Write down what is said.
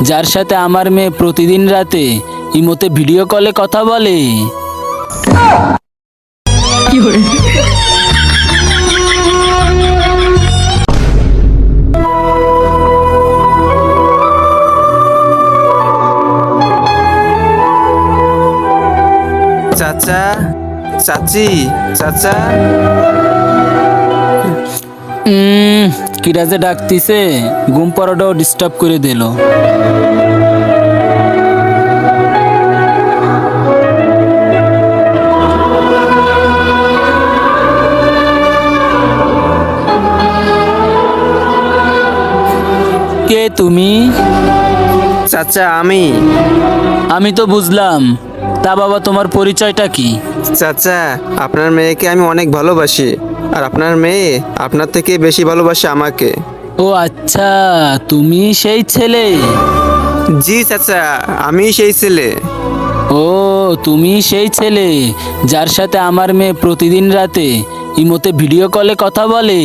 যার সাথে আমার মেয়ে প্রতিদিন রাতে ইমোতে ভিডিও কলে কথা বলে? চাচা, চাচি, চাচা। কিরা যে ডাকতিছে, ঘুম পড়াটাও ডিস্টার্ব করে দিল। কে তুমি? চাচা আমি তো বুঝলাম, তা বাবা তোমার পরিচয়টা কি? চাচা, আপনার মেয়েকে আমি অনেক ভালোবাসি, আর আপনার মেয়ে আপনার থেকে বেশি ভালোবাসে আমাকে। ও আচ্ছা, তুমি সেই ছেলে। জি চাচা, আমি সেই ছেলে। ও, তুমি সেই ছেলে যার সাথে আমার মেয়ে প্রতিদিন রাতে ইমোতে ভিডিও কলে কথা বলে?